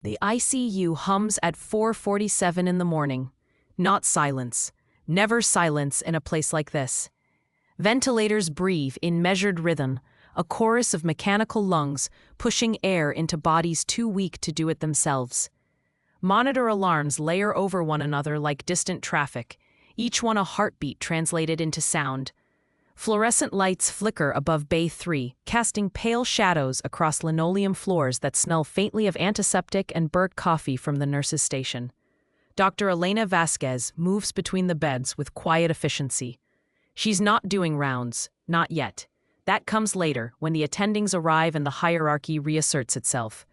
The ICU hums at 4:47 in the morning. Not silence. Never silence in a place like this. Ventilators breathe in measured rhythm, a chorus of mechanical lungs pushing air into bodies too weak to do it themselves. Monitor alarms layer over one another like distant traffic, each one a heartbeat translated into sound. Fluorescent lights flicker above Bay 3, casting pale shadows across linoleum floors that smell faintly of antiseptic and burnt coffee from the nurse's station. Dr. Elena Vasquez moves between the beds with quiet efficiency. She's not doing rounds, not yet. That comes later, when the attendings arrive and the hierarchy reasserts itself.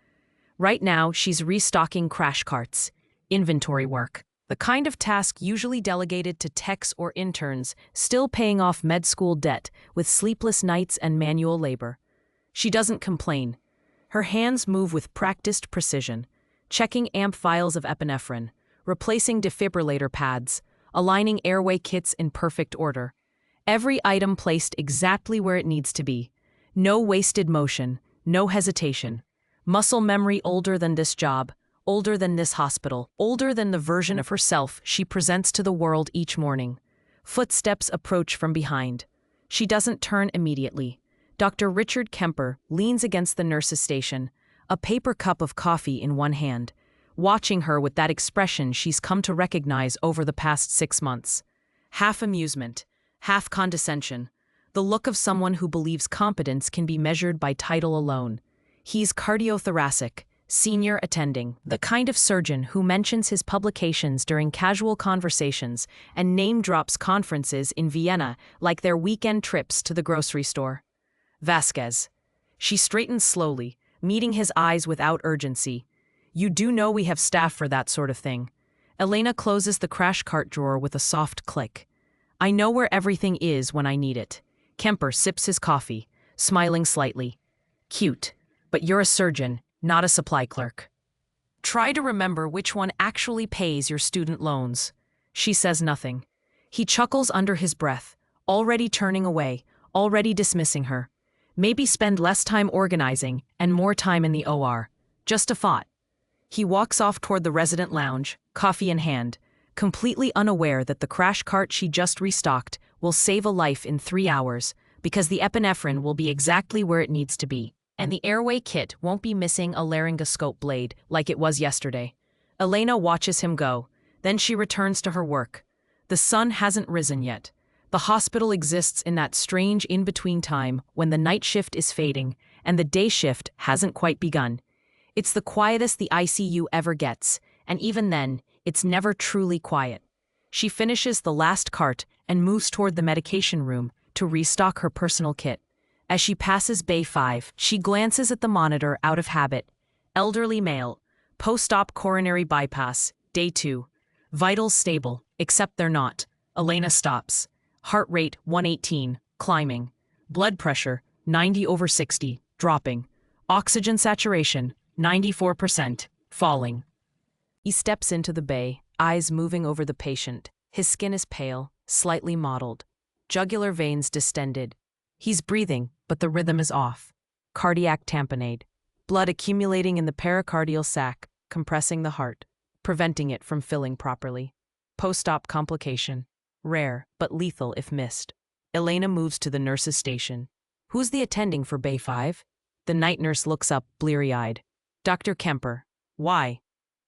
Right now, she's restocking crash carts. Inventory work. The kind of task usually delegated to techs or interns, still paying off med school debt with sleepless nights and manual labor. She doesn't complain. Her hands move with practiced precision, checking amp vials of epinephrine, replacing defibrillator pads, aligning airway kits in perfect order. Every item placed exactly where it needs to be. No wasted motion, no hesitation. Muscle memory older than this job, older than this hospital, older than the version of herself she presents to the world each morning. Footsteps approach from behind. She doesn't turn immediately. Dr. Richard Kemper leans against the nurse's station, a paper cup of coffee in one hand, watching her with that expression she's come to recognize over the past 6 months. Half amusement, half condescension, the look of someone who believes competence can be measured by title alone. He's cardiothoracic, senior attending, the kind of surgeon who mentions his publications during casual conversations and name-drops conferences in Vienna like their weekend trips to the grocery store. Vasquez. She straightens slowly, meeting his eyes without urgency. You do know we have staff for that sort of thing. Elena closes the crash cart drawer with a soft click. I know where everything is when I need it. Kemper sips his coffee, smiling slightly. Cute, but you're a surgeon, not a supply clerk. Try to remember which one actually pays your student loans. She says nothing. He chuckles under his breath, already turning away, already dismissing her. Maybe spend less time organizing and more time in the OR. Just a thought. He walks off toward the resident lounge, coffee in hand, completely unaware that the crash cart she just restocked will save a life in 3 hours because the epinephrine will be exactly where it needs to be. And the airway kit won't be missing a laryngoscope blade like it was yesterday. Elena watches him go. Then she returns to her work. The sun hasn't risen yet. The hospital exists in that strange in-between time when the night shift is fading and the day shift hasn't quite begun. It's the quietest the ICU ever gets, and even then, it's never truly quiet. She finishes the last cart and moves toward the medication room to restock her personal kit. As she passes Bay 5, she glances at the monitor out of habit. Elderly male, post-op coronary bypass, day 2. Vitals stable, except they're not. Elena stops. Heart rate 118, climbing. Blood pressure 90/60, dropping. Oxygen saturation 94%, falling. He steps into the bay, eyes moving over the patient. His skin is pale, slightly mottled. Jugular veins distended. He's breathing, but the rhythm is off. Cardiac tamponade. Blood accumulating in the pericardial sac, compressing the heart, preventing it from filling properly. Post-op complication. Rare, but lethal if missed. Elena moves to the nurse's station. Who's the attending for Bay 5? The night nurse looks up, bleary-eyed. Dr. Kemper. Why?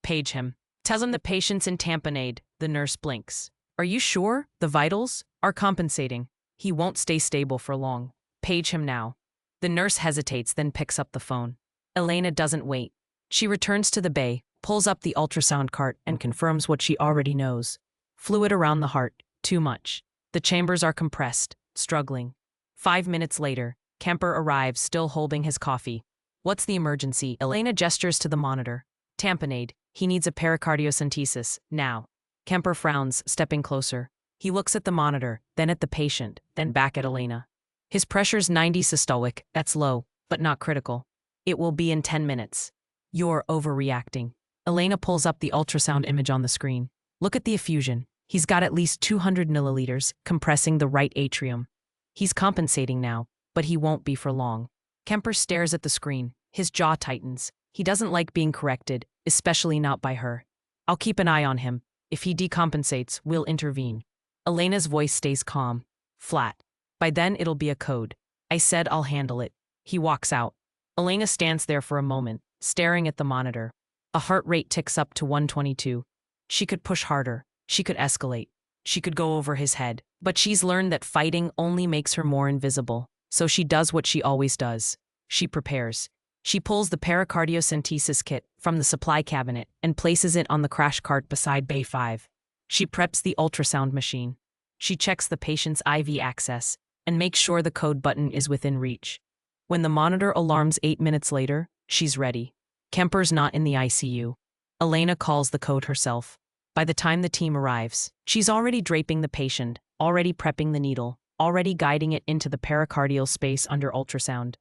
Page him. Tell him the patient's in tamponade. The nurse blinks. Are you sure? The vitals are compensating. He won't stay stable for long. Page him now. The nurse hesitates, then picks up the phone. Elena doesn't wait. She returns to the bay, pulls up the ultrasound cart, and confirms what she already knows. Fluid around the heart, too much. The chambers are compressed, struggling. 5 minutes later, Kemper arrives, still holding his coffee. What's the emergency? Elena gestures to the monitor. Tamponade. He needs a pericardiocentesis, now. Kemper frowns, stepping closer. He looks at the monitor, then at the patient, then back at Elena. His pressure's 90 systolic, that's low, but not critical. It will be in 10 minutes. You're overreacting. Elena pulls up the ultrasound image on the screen. Look at the effusion. He's got at least 200 milliliters, compressing the right atrium. He's compensating now, but he won't be for long. Kemper stares at the screen. His jaw tightens. He doesn't like being corrected, especially not by her. I'll keep an eye on him. If he decompensates, we'll intervene. Elena's voice stays calm, flat. By then, it'll be a code. I said I'll handle it. He walks out. Elena stands there for a moment, staring at the monitor. A heart rate ticks up to 122. She could push harder. She could escalate. She could go over his head. But she's learned that fighting only makes her more invisible. So she does what she always does. She prepares. She pulls the pericardiocentesis kit from the supply cabinet and places it on the crash cart beside Bay 5. She preps the ultrasound machine. She checks the patient's IV access and makes sure the code button is within reach. When the monitor alarms 8 minutes later, she's ready. Kemper's not in the ICU. Elena calls the code herself. By the time the team arrives, she's already draping the patient, already prepping the needle, already guiding it into the pericardial space under ultrasound.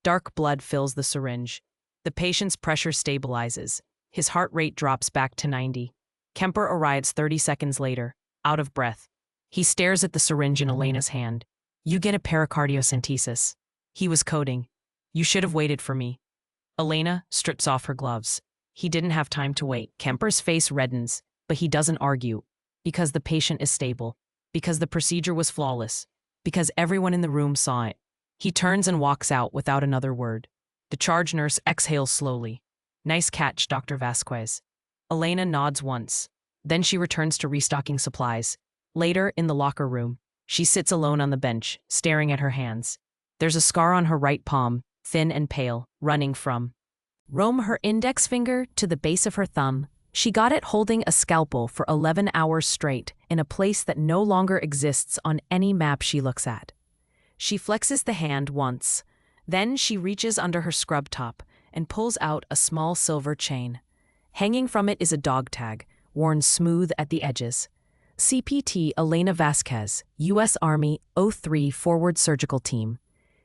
Dark blood fills the syringe. The patient's pressure stabilizes. His heart rate drops back to 90. Kemper arrives 30 seconds later, out of breath. He stares at the syringe in Elena's hand. You get a pericardiocentesis. He was coding. You should have waited for me. Elena strips off her gloves. He didn't have time to wait. Kemper's face reddens, but he doesn't argue. Because the patient is stable. Because the procedure was flawless. Because everyone in the room saw it. He turns and walks out without another word. The charge nurse exhales slowly. Nice catch, Dr. Vasquez. Elena nods once. Then she returns to restocking supplies. Later, in the locker room, she sits alone on the bench, staring at her hands. There's a scar on her right palm, thin and pale, running from her index finger to the base of her thumb. She got it holding a scalpel for 11 hours straight in a place that no longer exists on any map she looks at. She flexes the hand once. Then she reaches under her scrub top and pulls out a small silver chain. Hanging from it is a dog tag, worn smooth at the edges. CPT Elena Vasquez, U.S. Army 03 Forward Surgical Team.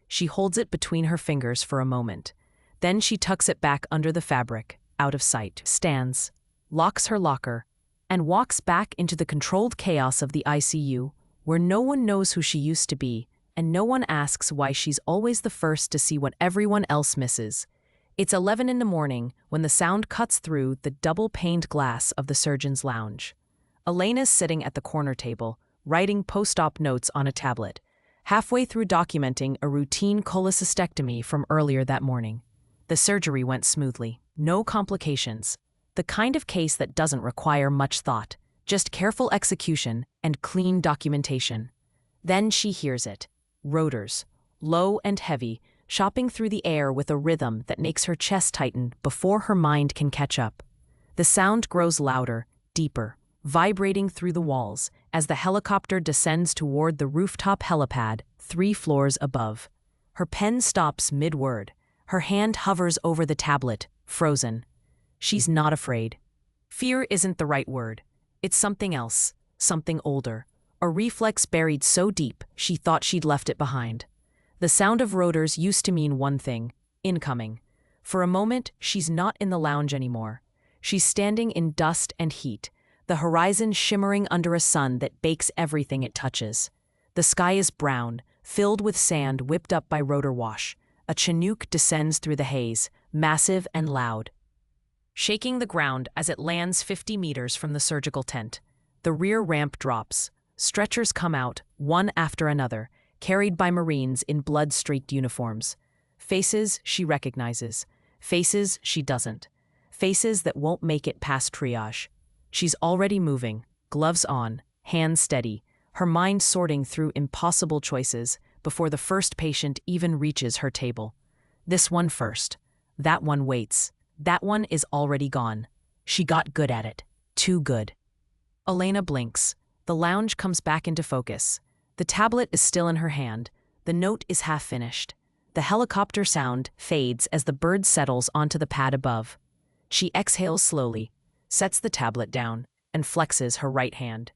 She holds it between her fingers for a moment. Then she tucks it back under the fabric, out of sight, stands, locks her locker, and walks back into the controlled chaos of the ICU, where no one knows who she used to be, and no one asks why she's always the first to see what everyone else misses. It's 11 in the morning when the sound cuts through the double-paned glass of the surgeon's lounge. Elena's sitting at the corner table, writing post-op notes on a tablet, halfway through documenting a routine cholecystectomy from earlier that morning. The surgery went smoothly. No complications. The kind of case that doesn't require much thought, just careful execution and clean documentation. Then she hears it. Rotors, low and heavy, chopping through the air with a rhythm that makes her chest tighten before her mind can catch up. The sound grows louder, deeper, vibrating through the walls as the helicopter descends toward the rooftop helipad 3 floors above. Her pen stops mid-word. Her hand hovers over the tablet, frozen. She's not afraid. Fear isn't the right word. It's something else, something older. A reflex buried so deep she thought she'd left it behind. The sound of rotors used to mean one thing: incoming. For a moment, she's not in the lounge anymore. She's standing in dust and heat, the horizon shimmering under a sun that bakes everything it touches. The sky is brown, filled with sand whipped up by rotor wash. A Chinook descends through the haze, massive and loud, shaking the ground as it lands 50 meters from the surgical tent. The rear ramp drops. Stretchers come out, one after another, carried by Marines in blood-streaked uniforms. Faces she recognizes. Faces she doesn't. Faces that won't make it past triage. She's already moving, gloves on, hands steady, her mind sorting through impossible choices before the first patient even reaches her table. This one first. That one waits. That one is already gone. She got good at it. Too good. Elena blinks. The lounge comes back into focus. The tablet is still in her hand. The note is half finished. The helicopter sound fades as the bird settles onto the pad above. She exhales slowly, sets the tablet down, and flexes her right hand.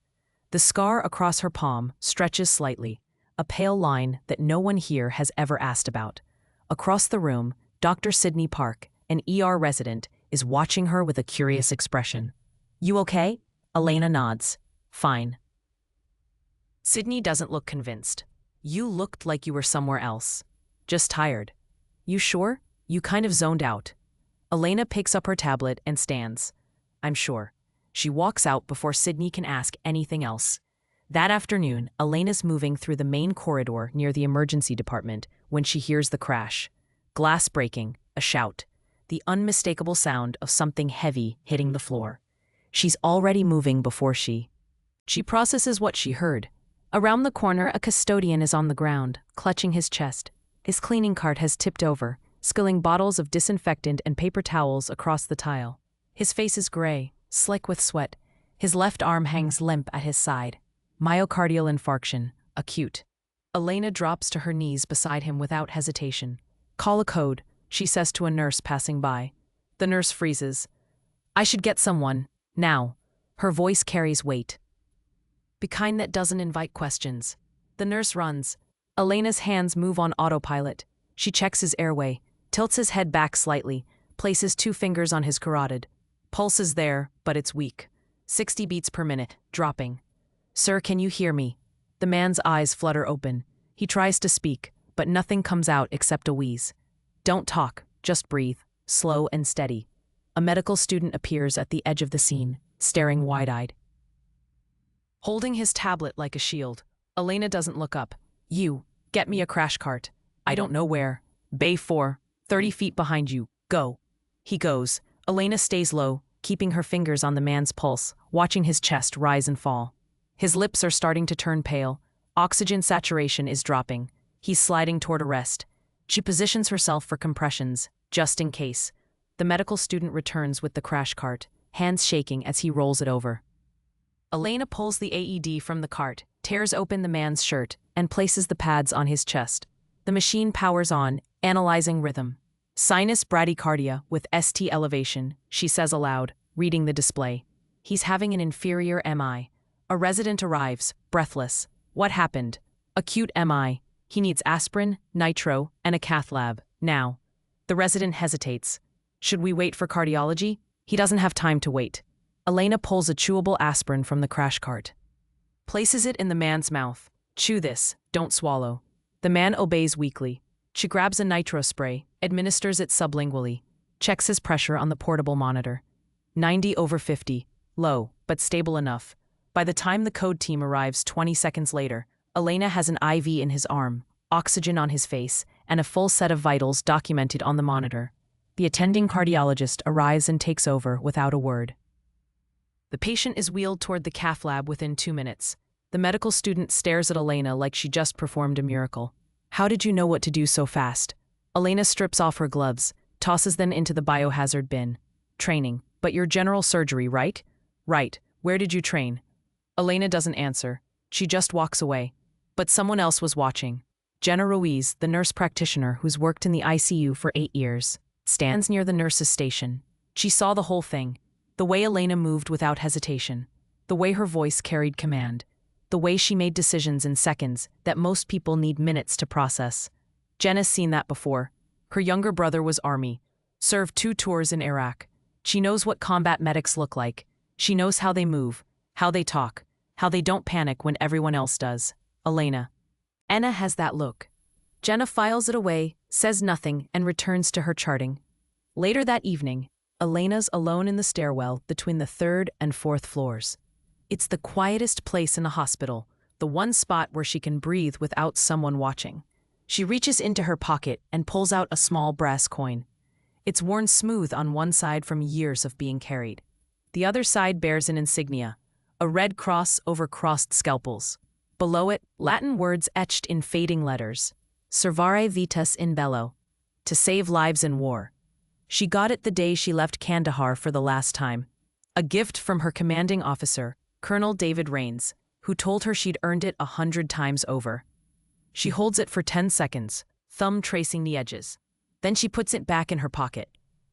The scar across her palm stretches slightly, a pale line that no one here has ever asked about. Across the room, Dr. Sidney Park, an ER resident, is watching her with a curious expression. "You okay?" Elena nods. "Fine." Sidney doesn't look convinced. "You looked like you were somewhere else. Just tired." "You sure? You kind of zoned out." Elena picks up her tablet and stands. I'm sure. She walks out before Sydney can ask anything else. That afternoon, Elena's moving through the main corridor near the emergency department when she hears the crash. Glass breaking, a shout, the unmistakable sound of something heavy hitting the floor. She's already moving before she processes what she heard. Around the corner, a custodian is on the ground, clutching his chest. His cleaning cart has tipped over, spilling bottles of disinfectant and paper towels across the tile. His face is gray, slick with sweat. His left arm hangs limp at his side. Myocardial infarction, acute. Elena drops to her knees beside him without hesitation. Call a code, she says to a nurse passing by. The nurse freezes. I should get someone, now. Her voice carries weight. Be kind that doesn't invite questions. The nurse runs. Elena's hands move on autopilot. She checks his airway, tilts his head back slightly, places 2 fingers on his carotid. Pulse is there, but it's weak. 60 beats per minute, dropping. Sir, can you hear me? The man's eyes flutter open. He tries to speak, but nothing comes out except a wheeze. Don't talk, just breathe, slow and steady. A medical student appears at the edge of the scene, staring wide-eyed. Holding his tablet like a shield, Elena doesn't look up. You, get me a crash cart. I don't know where. Bay 4, 30 feet behind you, go. He goes. Elena stays low, keeping her fingers on the man's pulse, watching his chest rise and fall. His lips are starting to turn pale. Oxygen saturation is dropping. He's sliding toward arrest. She positions herself for compressions, just in case. The medical student returns with the crash cart, hands shaking as he rolls it over. Elena pulls the AED from the cart, tears open the man's shirt, and places the pads on his chest. The machine powers on, analyzing rhythm. Sinus bradycardia with ST elevation, she says aloud, reading the display. He's having an inferior MI. A resident arrives, breathless. What happened? Acute MI. He needs aspirin, nitro, and a cath lab, now. The resident hesitates. Should we wait for cardiology? He doesn't have time to wait. Elena pulls a chewable aspirin from the crash cart. Places it in the man's mouth. Chew this, don't swallow. The man obeys weakly. She grabs a nitro spray, administers it sublingually, checks his pressure on the portable monitor. 90/50, low, but stable enough. By the time the code team arrives 20 seconds later, Elena has an IV in his arm, oxygen on his face, and a full set of vitals documented on the monitor. The attending cardiologist arrives and takes over without a word. The patient is wheeled toward the cath lab within 2 minutes. The medical student stares at Elena like she just performed a miracle. How did you know what to do so fast? Elena strips off her gloves, tosses them into the biohazard bin. Training, but your general surgery, right? Right. Where did you train? Elena doesn't answer. She just walks away. But someone else was watching. Jenna Ruiz, the nurse practitioner who's worked in the ICU for 8 years, stands near the nurse's station. She saw the whole thing. The way Elena moved without hesitation. The way her voice carried command. The way she made decisions in seconds that most people need minutes to process. Jenna's seen that before. Her younger brother was Army. Served 2 tours in Iraq. She knows what combat medics look like. She knows how they move, how they talk, how they don't panic when everyone else does. Elena. Anna has that look. Jenna files it away, says nothing, and returns to her charting. Later that evening, Elena's alone in the stairwell between the 3rd and 4th floors. It's the quietest place in a hospital, the one spot where she can breathe without someone watching. She reaches into her pocket and pulls out a small brass coin. It's worn smooth on one side from years of being carried. The other side bears an insignia, a red cross over crossed scalpels. Below it, Latin words etched in fading letters. Servare vitas in bello. To save lives in war. She got it the day she left Kandahar for the last time. A gift from her commanding officer, Colonel David Rains, who told her she'd earned it 100 times over. She holds it for 10 seconds, thumb tracing the edges. Then she puts it back in her pocket,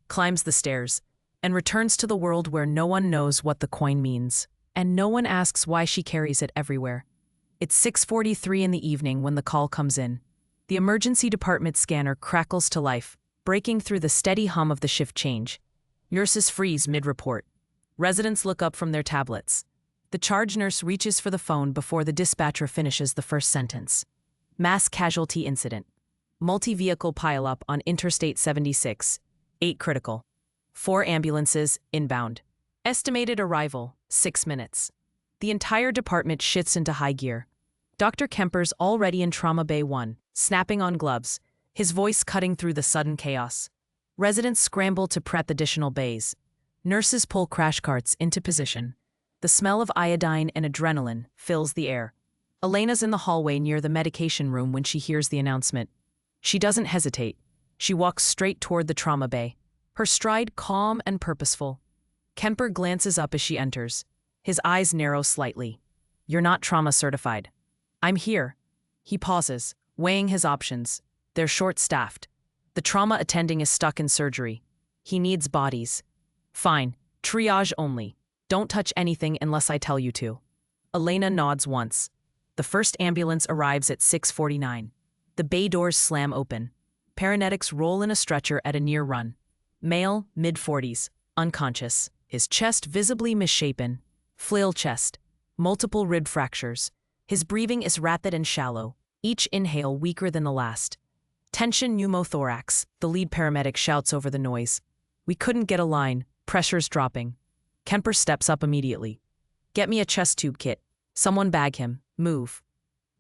climbs the stairs, and returns to the world where no one knows what the coin means, and no one asks why she carries it everywhere. It's 6:43 in the evening when the call comes in. The emergency department scanner crackles to life, breaking through the steady hum of the shift change. Nurses freeze mid-report. Residents look up from their tablets. The charge nurse reaches for the phone before the dispatcher finishes the first sentence. Mass casualty incident. Multi-vehicle pileup on Interstate 76. 8 critical. 4 ambulances inbound. Estimated arrival, 6 minutes. The entire department shifts into high gear. Dr. Kemper's already in Trauma Bay 1, snapping on gloves, his voice cutting through the sudden chaos. Residents scramble to prep additional bays. Nurses pull crash carts into position. The smell of iodine and adrenaline fills the air. Elena's in the hallway near the medication room when she hears the announcement. She doesn't hesitate. She walks straight toward the trauma bay, her stride calm and purposeful. Kemper glances up as she enters. His eyes narrow slightly. "You're not trauma certified." "I'm here." He pauses, weighing his options. They're short-staffed. The trauma attending is stuck in surgery. He needs bodies. "Fine, triage only. Don't touch anything unless I tell you to." Elena nods once. The first ambulance arrives at 6:49. The bay doors slam open. Paramedics roll in a stretcher at a near run. Male, mid-40s, unconscious, his chest visibly misshapen. Flail chest, multiple rib fractures. His breathing is rapid and shallow, each inhale weaker than the last. "Tension pneumothorax," the lead paramedic shouts over the noise. "We couldn't get a line, pressure's dropping." Kemper steps up immediately. "Get me a chest tube kit. Someone bag him. Move."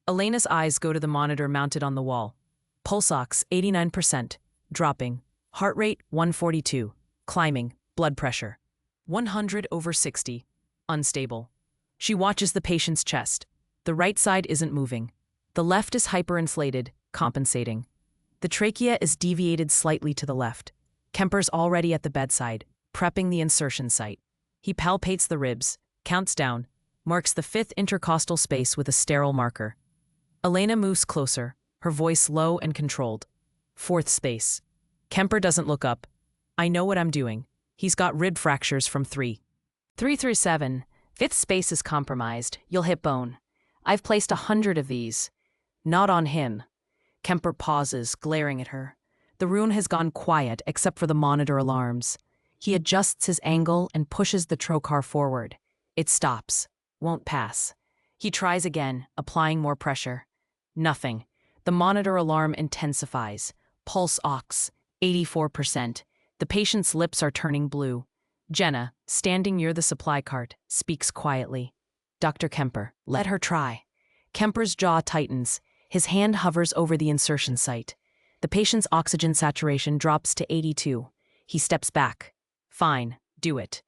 Elena's eyes go to the monitor mounted on the wall. Pulse ox 89%, dropping. Heart rate 142, climbing. Blood pressure 100/60, unstable. She watches the patient's chest. The right side isn't moving. The left is hyperinflated, compensating. The trachea is deviated slightly to the left. Kemper's already at the bedside, prepping the insertion site. He palpates the ribs, counts down, marks the 5th intercostal space with a sterile marker. Elena moves closer, her voice low and controlled. 4th space. Kemper doesn't look up. "I know what I'm doing." He's got rib fractures from 3. 3 through 7. 5th space is compromised. You'll hit bone. I've placed 100 of these. Not on him. Kemper pauses, glaring at her. The room has gone quiet except for the monitor alarms. He adjusts his angle and pushes the trocar forward. It stops. Won't pass. He tries again, applying more pressure. Nothing. The monitor alarm intensifies. Pulse ox, 84%. The patient's lips are turning blue. Jenna, standing near the supply cart, speaks quietly. "Dr. Kemper, let her try." Kemper's jaw tightens. His hand hovers over the insertion site. The patient's oxygen saturation drops to 82. He steps back. "Fine, do it."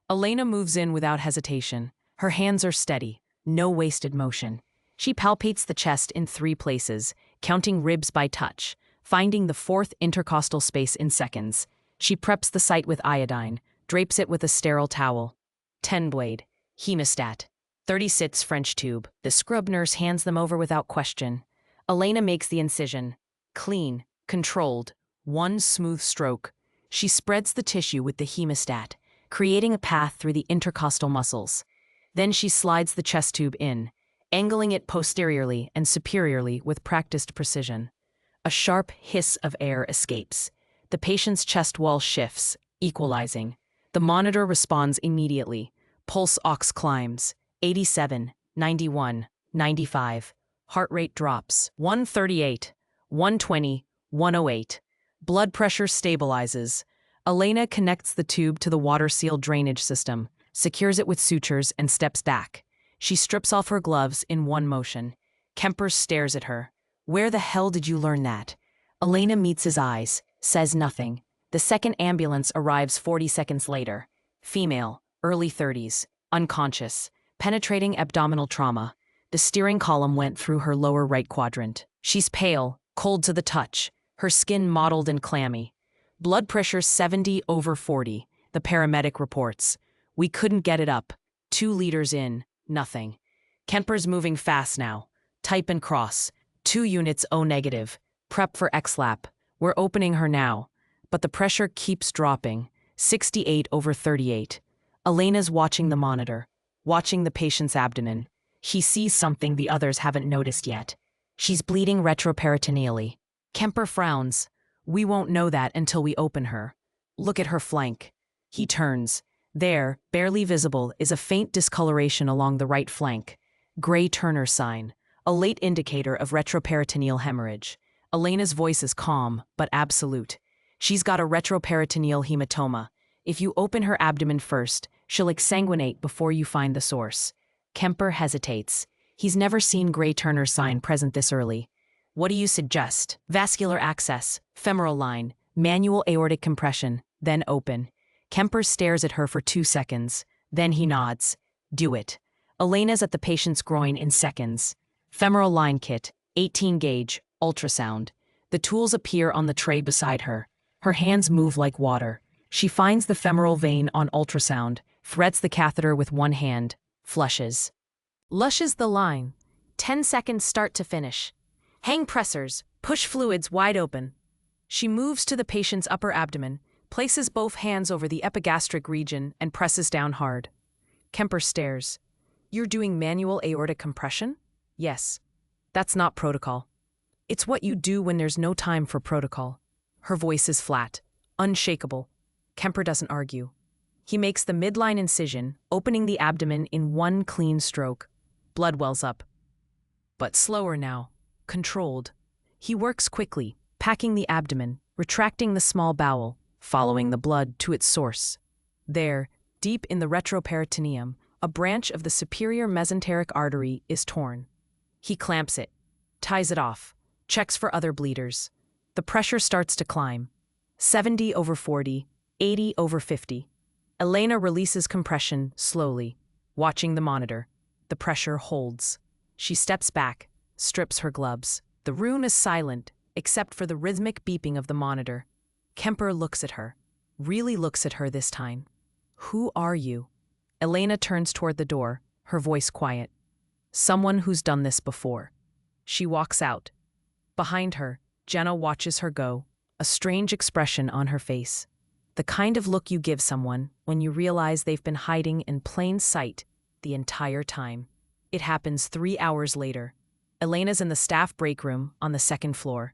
Elena moves in without hesitation. Her hands are steady, no wasted motion. She palpates the chest in 3 places, counting ribs by touch, finding the 4th intercostal space in seconds. She preps the site with iodine, drapes it with a sterile towel. 10 blade, hemostat, 36 French tube. The scrub nurse hands them over without question. Elena makes the incision. Clean, controlled, 1 smooth stroke. She spreads the tissue with the hemostat, creating a path through the intercostal muscles. Then she slides the chest tube in, angling it posteriorly and superiorly with practiced precision. A sharp hiss of air escapes. The patient's chest wall shifts, equalizing. The monitor responds immediately. Pulse ox climbs, 87, 91, 95. Heart rate drops, 138, 120, 108. Blood pressure stabilizes. Elena connects the tube to the water-sealed drainage system, secures it with sutures, and steps back. She strips off her gloves in one motion. Kemper stares at her. "Where the hell did you learn that?" Elena meets his eyes, says nothing. The second ambulance arrives 40 seconds later. Female, early 30s, unconscious, penetrating abdominal trauma. The steering column went through her lower right quadrant. She's pale, cold to the touch, her skin mottled and clammy. Blood pressure 70/40, the paramedic reports. "We couldn't get it up. 2 liters in, nothing." Kemper's moving fast now. Type and cross. 2 units O negative. Prep for XLAP. We're opening her now. But the pressure keeps dropping. 68/38. Elena's watching the monitor, watching the patient's abdomen. She sees something the others haven't noticed yet. She's bleeding retroperitoneally. Kemper frowns. "We won't know that until we open her. Look at her flank." He turns. There, barely visible, is a faint discoloration along the right flank. Gray Turner sign, a late indicator of retroperitoneal hemorrhage. Elena's voice is calm, but absolute. She's got a retroperitoneal hematoma. If you open her abdomen first, she'll exsanguinate before you find the source. Kemper hesitates. He's never seen Gray Turner's sign present this early. What do you suggest? Vascular access, femoral line, manual aortic compression, then open. Kemper stares at her for 2 seconds. Then he nods. Do it. Elena's at the patient's groin in seconds. Femoral line kit, 18 gauge, ultrasound. The tools appear on the tray beside her. Her hands move like water. She finds the femoral vein on ultrasound, threads the catheter with one hand, flushes. Lushes the line. 10 seconds start to finish. Hang pressors, push fluids wide open. She moves to the patient's upper abdomen, places both hands over the epigastric region, and presses down hard. Kemper stares. You're doing manual aortic compression? Yes. That's not protocol. It's what you do when there's no time for protocol. Her voice is flat, unshakable. Kemper doesn't argue. He makes the midline incision, opening the abdomen in one clean stroke. Blood wells up. But slower now, controlled. He works quickly, packing the abdomen, retracting the small bowel, following the blood to its source. There, deep in the retroperitoneum, a branch of the superior mesenteric artery is torn. He clamps it, ties it off, checks for other bleeders. The pressure starts to climb. 70/40, 80/50. Elena releases compression slowly, watching the monitor. The pressure holds. She steps back, strips her gloves. The room is silent, except for the rhythmic beeping of the monitor. Kemper looks at her, really looks at her this time. Who are you? Elena turns toward the door, her voice quiet. Someone who's done this before. She walks out. Behind her, Jenna watches her go, a strange expression on her face. The kind of look you give someone when you realize they've been hiding in plain sight the entire time. It happens 3 hours later. Elena's in the staff break room on the 2nd floor.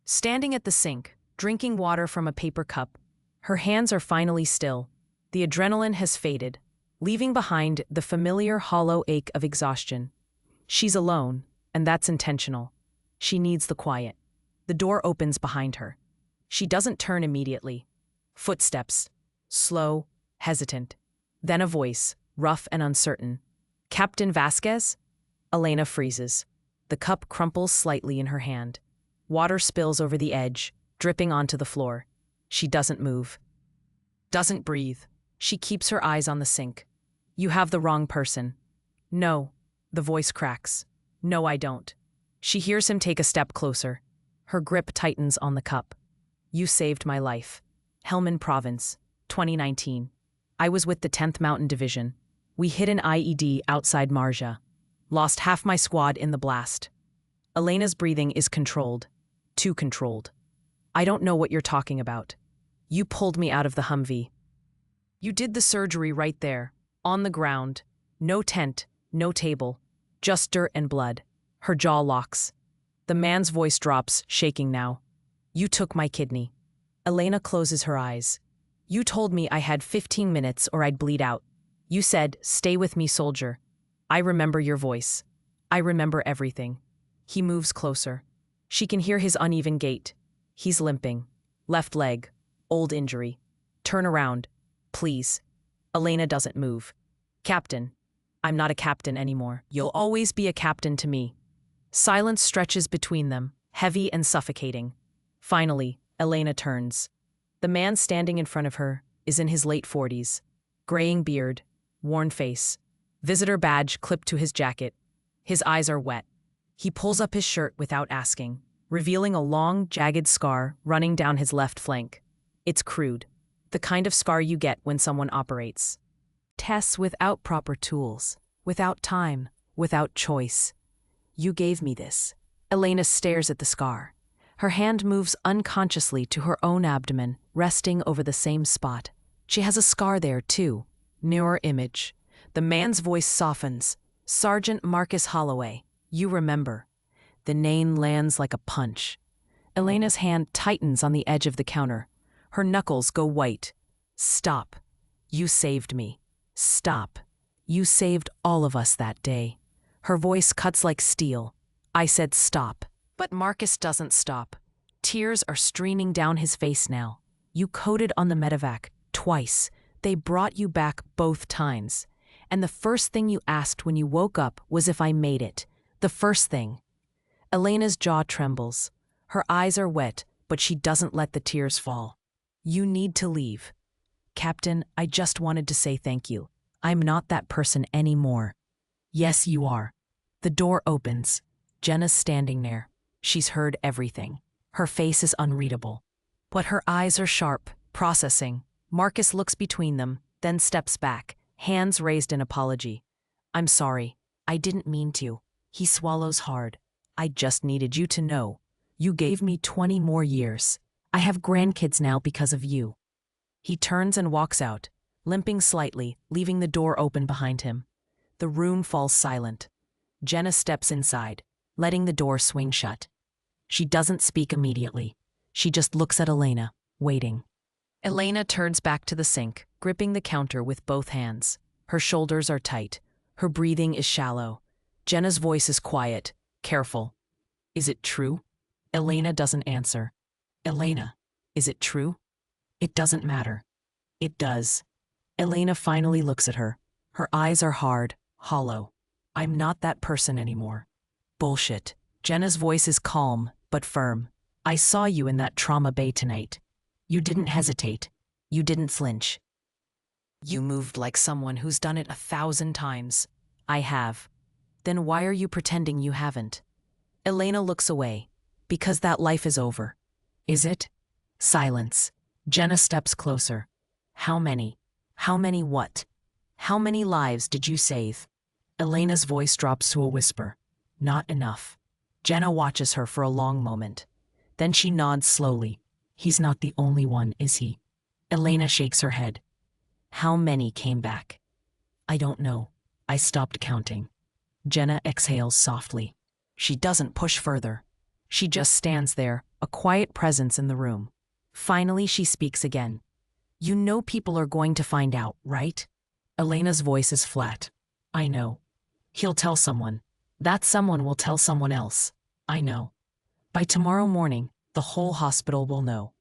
Standing at the sink, drinking water from a paper cup. Her hands are finally still. The adrenaline has faded, leaving behind the familiar hollow ache of exhaustion. She's alone, and that's intentional. She needs the quiet. The door opens behind her. She doesn't turn immediately. Footsteps, slow, hesitant. Then a voice, rough and uncertain. Captain Vasquez? Elena freezes. The cup crumples slightly in her hand. Water spills over the edge, dripping onto the floor. She doesn't move. Doesn't breathe. She keeps her eyes on the sink. You have the wrong person. No. The voice cracks. No, I don't. She hears him take a step closer. Her grip tightens on the cup. You saved my life. Helmand Province, 2019. I was with the 10th Mountain Division. We hit an IED outside Marja. Lost half my squad in the blast. Elena's breathing is controlled. Too controlled. I don't know what you're talking about. You pulled me out of the Humvee. You did the surgery right there, on the ground. No tent, no table. Just dirt and blood. Her jaw locks. The man's voice drops, shaking now. You took my kidney. Elena closes her eyes. You told me I had 15 minutes or I'd bleed out. You said, stay with me, soldier. I remember your voice. I remember everything. He moves closer. She can hear his uneven gait. He's limping. Left leg. Old injury. Turn around. Please. Elena doesn't move. Captain. I'm not a captain anymore. You'll always be a captain to me. Silence stretches between them, heavy and suffocating. Finally, Elena turns. The man standing in front of her is in his late 40s. Graying beard, worn face, visitor badge clipped to his jacket. His eyes are wet. He pulls up his shirt without asking, revealing a long, jagged scar running down his left flank. It's crude, the kind of scar you get when someone operates. Tests without proper tools, without time, without choice. You gave me this. Elena stares at the scar. Her hand moves unconsciously to her own abdomen, resting over the same spot. She has a scar there, too. Mirror image. The man's voice softens. Sergeant Marcus Holloway. You remember. The name lands like a punch. Elena's hand tightens on the edge of the counter. Her knuckles go white. Stop. You saved me. Stop. You saved all of us that day. Her voice cuts like steel. I said stop. But Marcus doesn't stop. Tears are streaming down his face now. You coded on the medevac, Twice. They brought you back both times. And the first thing you asked when you woke up was if I made it. The first thing. Elena's jaw trembles. Her eyes are wet, but she doesn't let the tears fall. You need to leave. Captain, I just wanted to say thank you. I'm not that person anymore. Yes, you are. The door opens. Jenna's standing there. She's heard everything. Her face is unreadable. But her eyes are sharp, processing. Marcus looks between them, then steps back, hands raised in apology. I'm sorry. I didn't mean to. He swallows hard. I just needed you to know. You gave me 20 more years. I have grandkids now because of you. He turns and walks out, limping slightly, leaving the door open behind him. The room falls silent. Jenna steps inside, letting the door swing shut. She doesn't speak immediately. She just looks at Elena, waiting. Elena turns back to the sink, gripping the counter with both hands. Her shoulders are tight. Her breathing is shallow. Jenna's voice is quiet, careful. Is it true? Elena doesn't answer. Elena, is it true? It doesn't matter. It does. Elena finally looks at her. Her eyes are hard, hollow. I'm not that person anymore. Bullshit. Jenna's voice is calm, but firm. I saw you in that trauma bay tonight. You didn't hesitate. You didn't flinch. You moved like someone who's done it 1,000 times. I have. Then why are you pretending you haven't? Elena looks away. Because that life is over. Is it? Silence. Jenna steps closer. How many? How many what? How many lives did you save? Elena's voice drops to a whisper. Not enough. Jenna watches her for a long moment. Then she nods slowly. He's not the only one, is he? Elena shakes her head. How many came back? I don't know. I stopped counting. Jenna exhales softly. She doesn't push further. She just stands there, a quiet presence in the room. Finally, she speaks again. You know people are going to find out, right? Elena's voice is flat. I know. He'll tell someone. That someone will tell someone else. I know. By tomorrow morning, the whole hospital will know.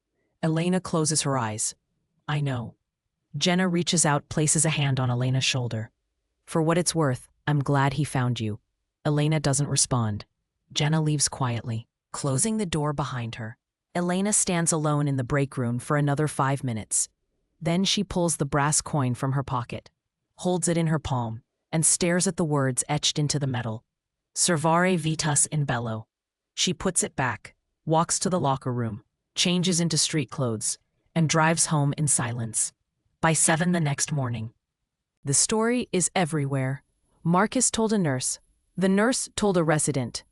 Elena closes her eyes. I know. Jenna reaches out, places a hand on Elena's shoulder. For what it's worth, I'm glad he found you. Elena doesn't respond. Jenna leaves quietly, closing the door behind her. Elena stands alone in the break room for another 5 minutes. Then she pulls the brass coin from her pocket, holds it in her palm, and stares at the words etched into the metal. Servare vitas in bello. She puts it back, walks to the locker room, changes into street clothes, and drives home in silence. By 7 the next morning. The story is everywhere. Marcus told a nurse. The nurse told a resident.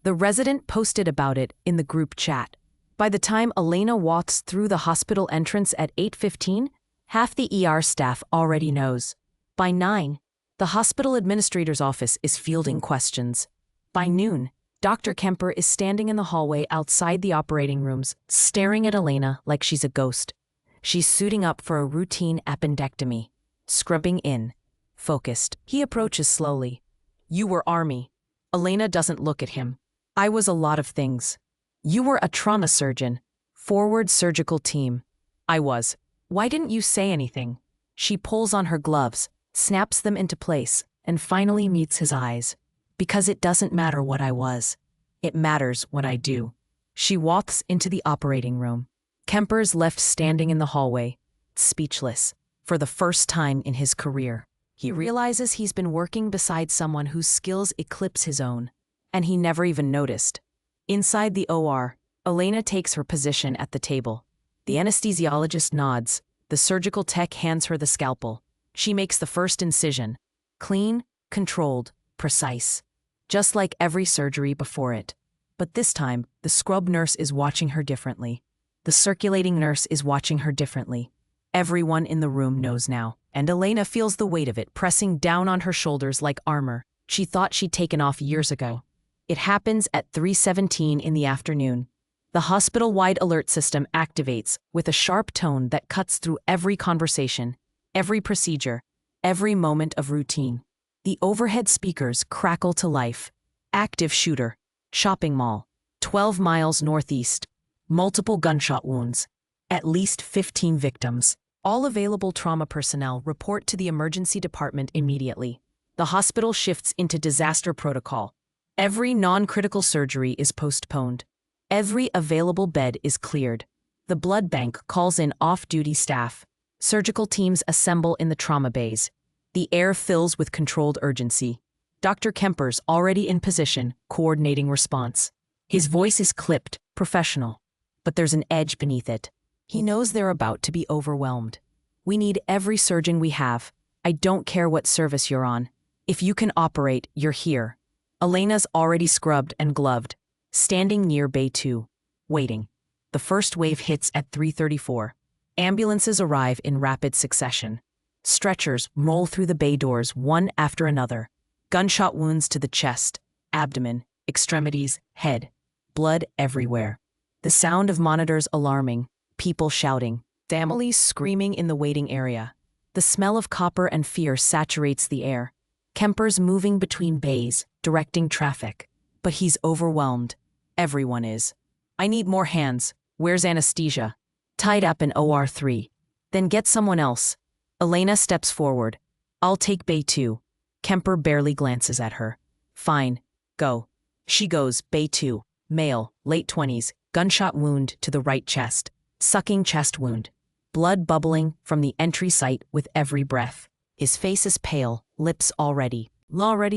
The resident posted about it in the group chat. By the time Elena walks through the hospital entrance at 8:15, half the ER staff already knows. By 9, the hospital administrator's office is fielding questions. By noon, Dr. Kemper is standing in the hallway outside the operating rooms, staring at Elena like she's a ghost. She's suiting up for a routine appendectomy. Scrubbing in. Focused. He approaches slowly. You were Army. Elena doesn't look at him. I was a lot of things. You were a trauma surgeon. Forward surgical team. I was. Why didn't you say anything? She pulls on her gloves, snaps them into place, and finally meets his eyes. Because it doesn't matter what I was. It matters what I do. She walks into the operating room. Kemper's left standing in the hallway, speechless. For the first time in his career, he realizes he's been working beside someone whose skills eclipse his own, and he never even noticed. Inside the OR, Elena takes her position at the table. The anesthesiologist nods. The surgical tech hands her the scalpel. She makes the first incision. Clean, controlled, precise. Just like every surgery before it. But this time, the scrub nurse is watching her differently. The circulating nurse is watching her differently. Everyone in the room knows now, and Elena feels the weight of it pressing down on her shoulders like armor she thought she'd taken off years ago. It happens at 3:17 in the afternoon. The hospital-wide alert system activates with a sharp tone that cuts through every conversation, every procedure, every moment of routine. The overhead speakers crackle to life. Active shooter. Shopping mall. 12 miles northeast. Multiple gunshot wounds. At least 15 victims. All available trauma personnel report to the emergency department immediately. The hospital shifts into disaster protocol. Every non-critical surgery is postponed. Every available bed is cleared. The blood bank calls in off-duty staff. Surgical teams assemble in the trauma bays. The air fills with controlled urgency. Dr. Kemper's already in position, coordinating response. His voice is clipped, professional. But there's an edge beneath it. He knows they're about to be overwhelmed. We need every surgeon we have. I don't care what service you're on. If you can operate, you're here. Elena's already scrubbed and gloved, standing near Bay 2, waiting. The first wave hits at 3:34. Ambulances arrive in rapid succession. Stretchers roll through the bay doors one after another. Gunshot wounds to the chest, abdomen, extremities, head. Blood everywhere. The sound of monitors alarming, people shouting, families screaming in the waiting area. The smell of copper and fear saturates the air. Kemper's moving between bays, directing traffic. But he's overwhelmed. Everyone is. I need more hands. Where's anesthesia? Tied up in OR 3. Then get someone else. Elena steps forward. I'll take Bay 2. Kemper barely glances at her. Fine. Go. She goes, Bay 2. Male, late 20s, gunshot wound to the right chest. Sucking chest wound. Blood bubbling from the entry site with every breath. His face is pale, lips already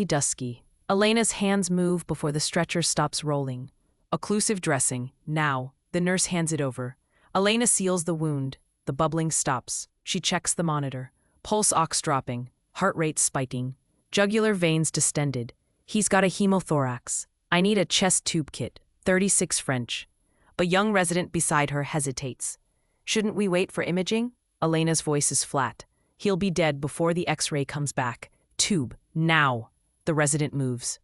dusky. Elena's hands move before the stretcher stops rolling. Occlusive dressing, now. The nurse hands it over. Elena seals the wound. The bubbling stops. She checks the monitor. Pulse ox dropping. Heart rate spiking. Jugular veins distended. He's got a hemothorax. I need a chest tube kit. 36 French. A young resident beside her hesitates. Shouldn't we wait for imaging? Elena's voice is flat. He'll be dead before the X-ray comes back. Tube. Now. The resident moves.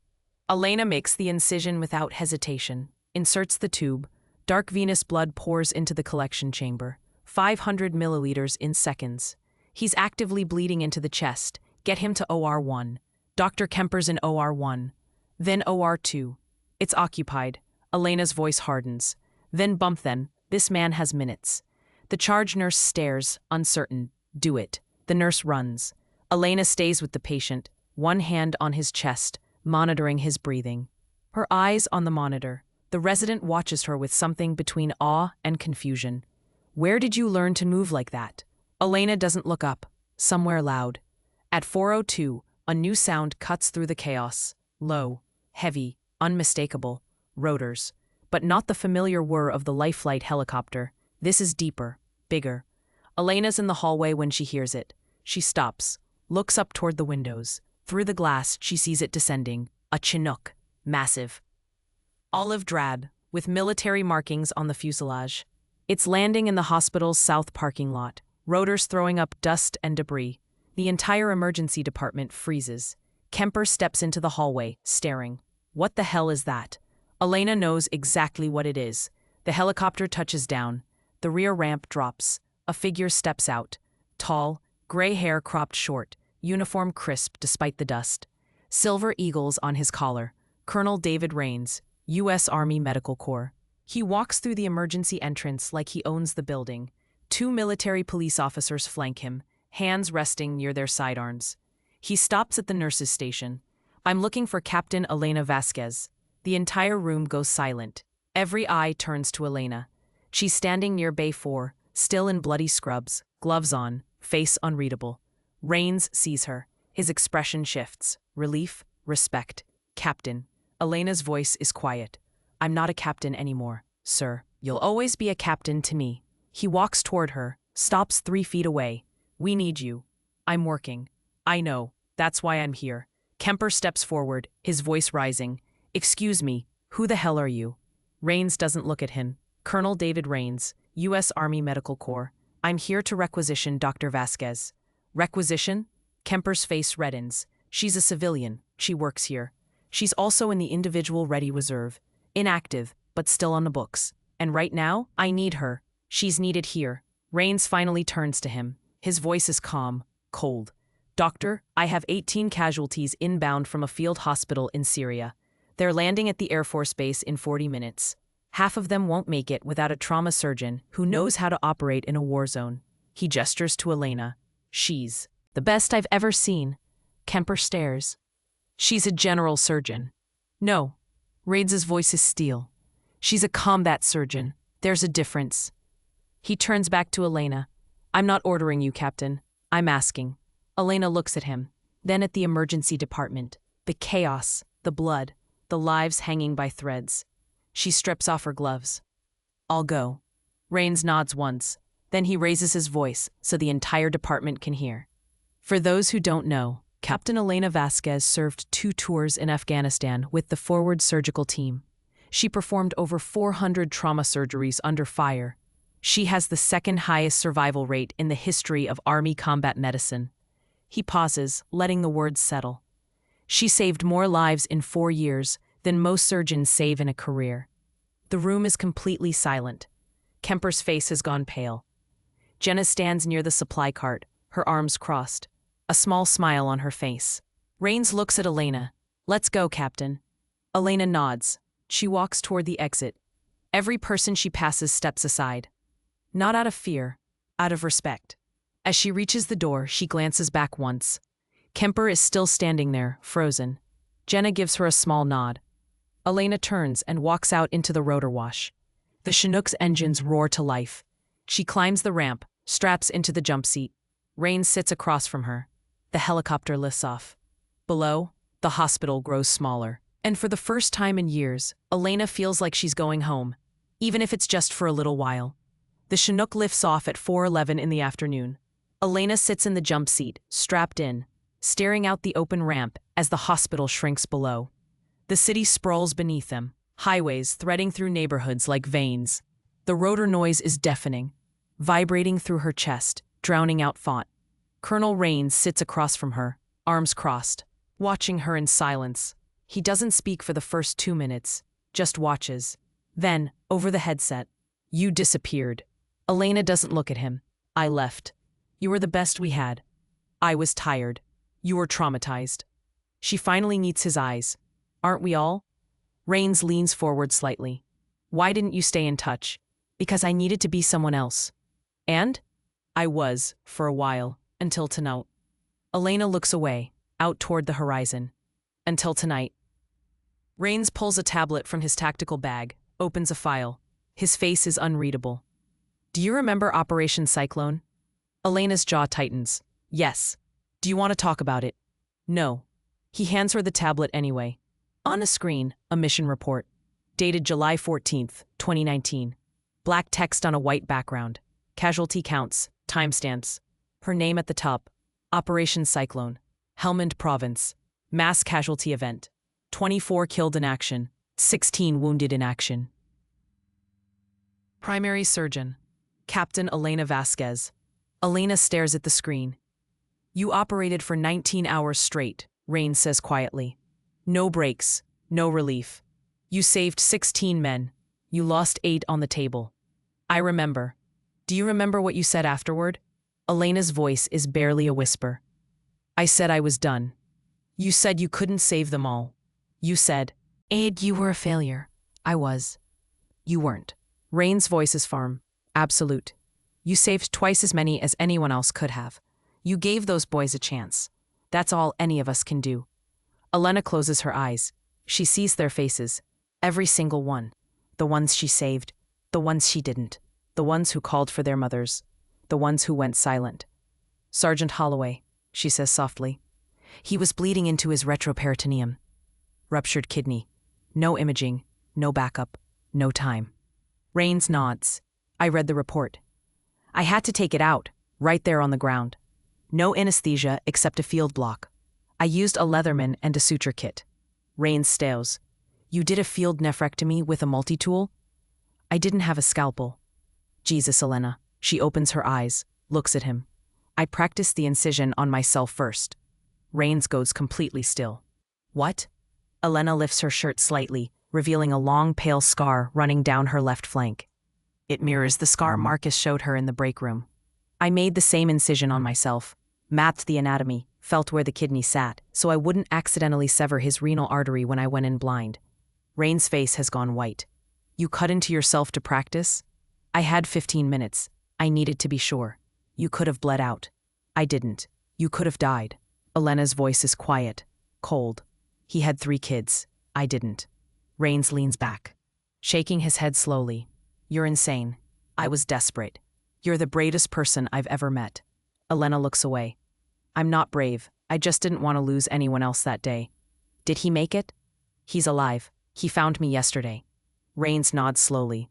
Elena makes the incision without hesitation. Inserts the tube. Dark venous blood pours into the collection chamber. 500 milliliters in seconds. He's actively bleeding into the chest. Get him to OR 1. Dr. Kemper's in OR 1. Then OR 2. It's occupied. Elena's voice hardens. Then this man has minutes. The charge nurse stares, uncertain. Do it. The nurse runs. Elena stays with the patient, one hand on his chest, monitoring his breathing. Her eyes on the monitor. The resident watches her with something between awe and confusion. Where did you learn to move like that? Elena doesn't look up. Somewhere loud. At 4:02, a new sound cuts through the chaos. Low, heavy, unmistakable. Rotors. But not the familiar whir of the life flight helicopter. This is deeper, bigger. Elena's in the hallway when she hears it. She stops, looks up toward the windows. Through the glass, she sees it descending. A Chinook. Massive. Olive drab, with military markings on the fuselage. It's landing in the hospital's south parking lot. Rotors throwing up dust and debris. The entire emergency department freezes. Kemper steps into the hallway, staring. What the hell is that? Elena knows exactly what it is. The helicopter touches down. The rear ramp drops. A figure steps out. Tall, gray hair cropped short, uniform crisp despite the dust. Silver eagles on his collar. Colonel David Rains, U.S. Army Medical Corps. He walks through the emergency entrance like he owns the building. 2 military police officers flank him, hands resting near their sidearms. He stops at the nurse's station. I'm looking for Captain Elena Vasquez. The entire room goes silent. Every eye turns to Elena. She's standing near Bay 4, still in bloody scrubs, gloves on, face unreadable. Rains sees her. His expression shifts. Relief, respect. Captain. Elena's voice is quiet. I'm not a captain anymore, sir. You'll always be a captain to me. He walks toward her, stops 3 feet away. We need you. I'm working. I know. That's why I'm here. Kemper steps forward, his voice rising. Excuse me, who the hell are you? Rains doesn't look at him. Colonel David Rains, U.S. Army Medical Corps. I'm here to requisition Dr. Vasquez. Requisition? Kemper's face reddens. She's a civilian. She works here. She's also in the individual ready reserve. Inactive, but still on the books. And right now, I need her. She's needed here. Rains finally turns to him. His voice is calm, cold. Doctor, I have 18 casualties inbound from a field hospital in Syria. They're landing at the Air Force Base in 40 minutes. Half of them won't make it without a trauma surgeon who knows how to operate in a war zone. He gestures to Elena. She's the best I've ever seen. Kemper stares. She's a general surgeon. No. Raids' voice is steel. She's a combat surgeon. There's a difference. He turns back to Elena. I'm not ordering you, Captain. I'm asking. Elena looks at him, then at the emergency department. The chaos, the blood, the lives hanging by threads. She strips off her gloves. I'll go. Rains nods once. Then he raises his voice so the entire department can hear. For those who don't know, Captain Elena Vasquez served 2 tours in Afghanistan with the forward surgical team. She performed over 400 trauma surgeries under fire. She has the second highest survival rate in the history of Army combat medicine. He pauses, letting the words settle. She saved more lives in 4 years than most surgeons save in a career. The room is completely silent. Kemper's face has gone pale. Jenna stands near the supply cart, her arms crossed, a small smile on her face. Rains looks at Elena. Let's go, Captain. Elena nods. She walks toward the exit. Every person she passes steps aside. Not out of fear, out of respect. As she reaches the door, she glances back once. Kemper is still standing there, frozen. Jenna gives her a small nod. Elena turns and walks out into the rotor wash. The Chinook's engines roar to life. She climbs the ramp, straps into the jump seat. Rain sits across from her. The helicopter lifts off. Below, the hospital grows smaller. And for the first time in years, Elena feels like she's going home, even if it's just for a little while. The Chinook lifts off at 4:11 in the afternoon. Elena sits in the jump seat, strapped in, staring out the open ramp as the hospital shrinks below. The city sprawls beneath them, highways threading through neighborhoods like veins. The rotor noise is deafening, vibrating through her chest, drowning out thought. Colonel Rains sits across from her, arms crossed, watching her in silence. He doesn't speak for the first 2 minutes, just watches. Then, over the headset, "You disappeared." Elena doesn't look at him. "I left. You were the best we had. I was tired. You were traumatized." She finally meets his eyes. "Aren't we all?" Rains leans forward slightly. "Why didn't you stay in touch?" "Because I needed to be someone else." "And?" "I was, for a while, until tonight." Elena looks away, out toward the horizon. "Until tonight." Rains pulls a tablet from his tactical bag, opens a file. His face is unreadable. "Do you remember Operation Cyclone?" Elena's jaw tightens. "Yes." "Do you want to talk about it?" "No." He hands her the tablet anyway. On a screen, a mission report. Dated July 14th, 2019. Black text on a white background. Casualty counts, timestamps. Her name at the top. Operation Cyclone. Helmand Province. Mass casualty event. 24 killed in action. 16 wounded in action. Primary surgeon. Captain Elena Vasquez. Elena stares at the screen. "You operated for 19 hours straight," Rains says quietly. "No breaks, no relief. You saved 16 men. You lost 8 on the table." "I remember." "Do you remember what you said afterward?" Elena's voice is barely a whisper. "I said I was done." "You said you couldn't save them all." "You said, Aid, you were a failure." "I was." "You weren't." Rain's voice is firm, absolute. "You saved twice as many as anyone else could have. You gave those boys a chance. That's all any of us can do." Elena closes her eyes. She sees their faces. Every single one. The ones she saved. The ones she didn't. The ones who called for their mothers. The ones who went silent. "Sergeant Holloway," she says softly. "He was bleeding into his retroperitoneum. Ruptured kidney. No imaging. No backup. No time." Rains nods. "I read the report. I had to take it out, right there on the ground. No anesthesia except a field block. I used a Leatherman and a suture kit." Rains stares. "You did a field nephrectomy with a multi-tool?" "I didn't have a scalpel." "Jesus, Elena." She opens her eyes, looks at him. "I practiced the incision on myself first." Rains goes completely still. "What?" Elena lifts her shirt slightly, revealing a long pale scar running down her left flank. It mirrors the scar Marcus showed her in the break room. "I made the same incision on myself, mapped the anatomy, felt where the kidney sat, so I wouldn't accidentally sever his renal artery when I went in blind." Rain's face has gone white. "You cut into yourself to practice?" "I had 15 minutes. I needed to be sure." You could have bled out. I didn't. You could have died. Elena's voice is quiet, cold. He had 3 kids. I didn't. Rains leans back, shaking his head slowly. You're insane. I was desperate. You're the bravest person I've ever met. Elena looks away. I'm not brave. I just didn't want to lose anyone else that day. Did he make it? He's alive. He found me yesterday. Rains nods slowly.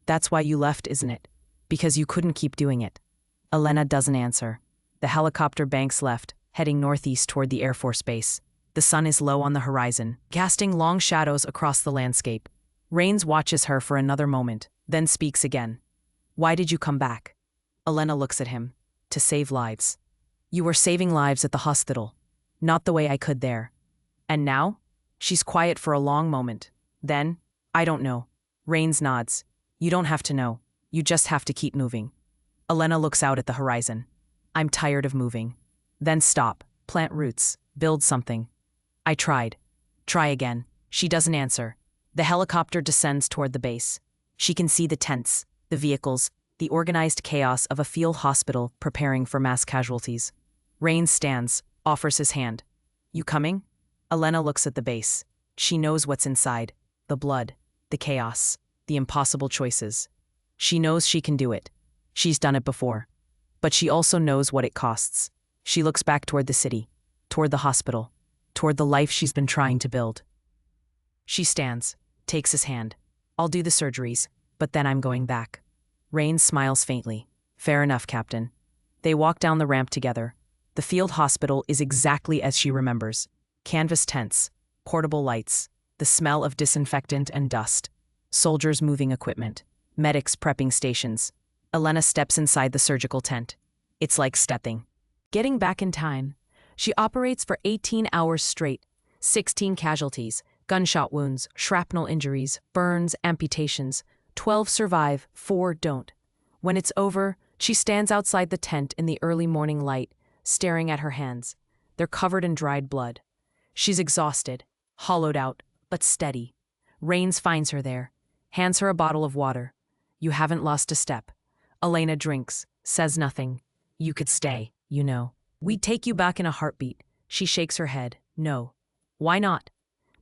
That's why you left, isn't it? Because you couldn't keep doing it. Elena doesn't answer. The helicopter banks left, heading northeast toward the Air Force Base. The sun is low on the horizon, casting long shadows across the landscape. Rains watches her for another moment, then speaks again. Why did you come back? Elena looks at him. To save lives. You were saving lives at the hospital. Not the way I could there. And now? She's quiet for a long moment. Then, I don't know. Rains nods. You don't have to know. You just have to keep moving. Elena looks out at the horizon. I'm tired of moving. Then stop, plant roots, build something. I tried. Try again. She doesn't answer. The helicopter descends toward the base. She can see the tents, the vehicles, the organized chaos of a field hospital preparing for mass casualties. Rains stands, offers his hand. You coming? Elena looks at the base. She knows what's inside. The blood, the chaos, the impossible choices. She knows she can do it. She's done it before. But she also knows what it costs. She looks back toward the city, toward the hospital, toward the life she's been trying to build. She stands, takes his hand. I'll do the surgeries, but then I'm going back. Rains smiles faintly. Fair enough, Captain. They walk down the ramp together. The field hospital is exactly as she remembers. Canvas tents, portable lights, the smell of disinfectant and dust, soldiers moving equipment, medics prepping stations. Elena steps inside the surgical tent. It's like stepping. Getting back in time. She operates for 18 hours straight. 16 casualties, gunshot wounds, shrapnel injuries, burns, amputations. 12 survive, 4 don't. When it's over, she stands outside the tent in the early morning light, staring at her hands. They're covered in dried blood. She's exhausted, hollowed out, but steady. Rains finds her there, hands her a bottle of water. You haven't lost a step. Elena drinks, says nothing. You could stay, you know. We'd take you back in a heartbeat. She shakes her head. No. Why not?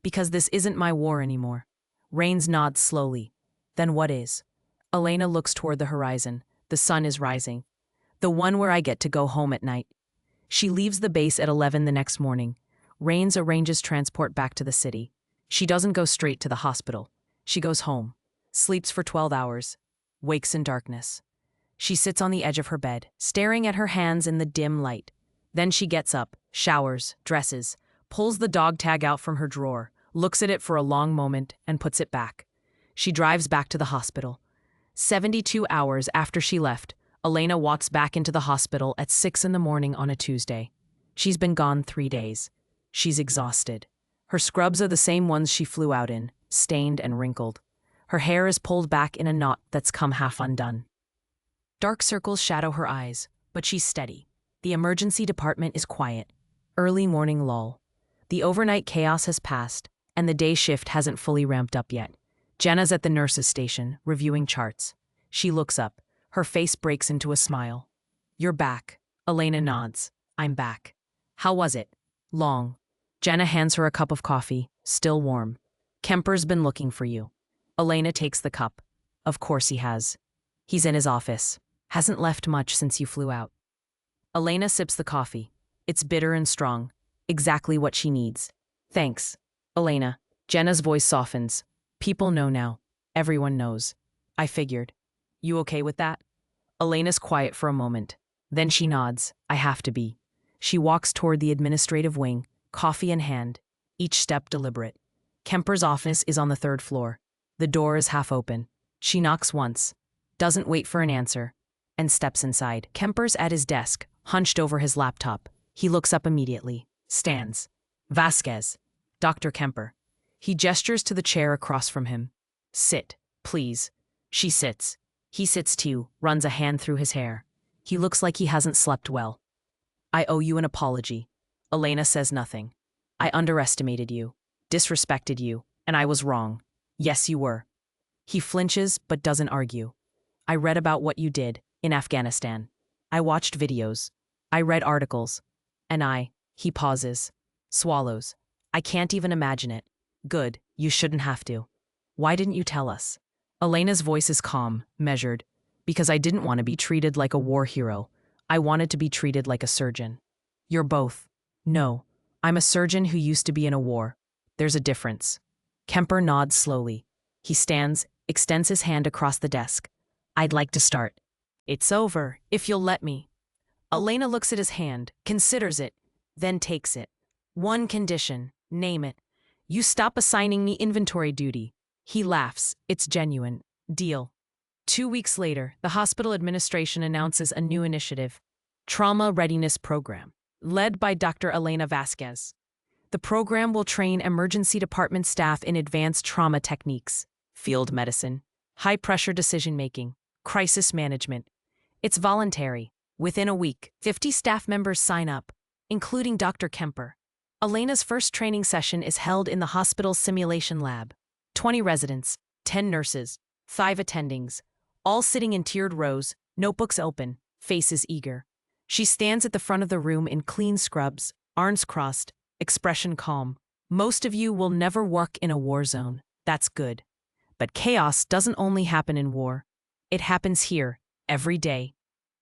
Because this isn't my war anymore. Rains nods slowly. Then what is? Elena looks toward the horizon. The sun is rising. The one where I get to go home at night. She leaves the base at 11 the next morning. Rains arranges transport back to the city. She doesn't go straight to the hospital. She goes home, sleeps for 12 hours, wakes in darkness. She sits on the edge of her bed, staring at her hands in the dim light. Then she gets up, showers, dresses, pulls the dog tag out from her drawer, looks at it for a long moment, and puts it back. She drives back to the hospital. 72 hours after she left, Elena walks back into the hospital at 6 in the morning on a Tuesday. She's been gone 3 days. She's exhausted. Her scrubs are the same ones she flew out in, stained and wrinkled. Her hair is pulled back in a knot that's come half undone. Dark circles shadow her eyes, but she's steady. The emergency department is quiet. Early morning lull. The overnight chaos has passed, and the day shift hasn't fully ramped up yet. Jenna's at the nurse's station, reviewing charts. She looks up. Her face breaks into a smile. You're back. Elena nods. I'm back. How was it? Long. Jenna hands her a cup of coffee, still warm. Kemper's been looking for you. Elena takes the cup. Of course he has. He's in his office. Hasn't left much since you flew out. Elena sips the coffee. It's bitter and strong. Exactly what she needs. Thanks. Elena. Jenna's voice softens. People know now. Everyone knows. I figured. You okay with that? Elena's quiet for a moment. Then she nods. I have to be. She walks toward the administrative wing, coffee in hand, each step deliberate. Kemper's office is on the 3rd floor. The door is half open. She knocks once, doesn't wait for an answer, and steps inside. Kemper's at his desk, hunched over his laptop. He looks up immediately, stands. Vasquez. Dr. Kemper. He gestures to the chair across from him. Sit, please. She sits. He sits too, runs a hand through his hair. He looks like he hasn't slept well. I owe you an apology. Elena says nothing. I underestimated you, disrespected you, and I was wrong. Yes, you were. He flinches but doesn't argue. I read about what you did in Afghanistan. I watched videos. I read articles. And he pauses, swallows. I can't even imagine it. Good, you shouldn't have to. Why didn't you tell us? Elena's voice is calm, measured. Because I didn't want to be treated like a war hero. I wanted to be treated like a surgeon. You're both. No, I'm a surgeon who used to be in a war. There's a difference. Kemper nods slowly. He stands, extends his hand across the desk. I'd like to start. It's over, if you'll let me. Elena looks at his hand, considers it, then takes it. One condition, name it. You stop assigning me inventory duty. He laughs. It's genuine. Deal. 2 weeks later, the hospital administration announces a new initiative, Trauma Readiness Program, led by Dr. Elena Vasquez. The program will train emergency department staff in advanced trauma techniques, field medicine, high-pressure decision-making, crisis management. It's voluntary. Within a week, 50 staff members sign up, including Dr. Kemper. Elena's first training session is held in the hospital's simulation lab. 20 residents, 10 nurses, 5 attendings, all sitting in tiered rows, notebooks open, faces eager. She stands at the front of the room in clean scrubs, arms crossed, expression calm. Most of you will never work in a war zone. That's good. But chaos doesn't only happen in war. It happens here, every day.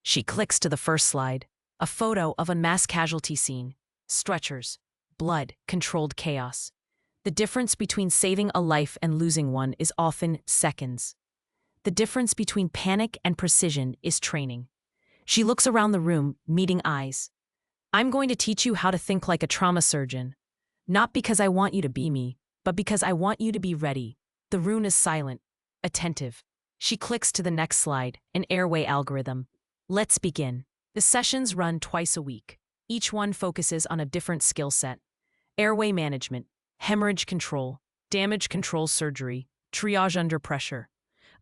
She clicks to the first slide, a photo of a mass casualty scene. Stretchers, blood, controlled chaos. The difference between saving a life and losing one is often seconds. The difference between panic and precision is training. She looks around the room, meeting eyes. I'm going to teach you how to think like a trauma surgeon. Not because I want you to be me, but because I want you to be ready. The room is silent, attentive. She clicks to the next slide, an airway algorithm. Let's begin. The sessions run twice a week. Each one focuses on a different skill set. Airway management, hemorrhage control, damage control surgery, triage under pressure.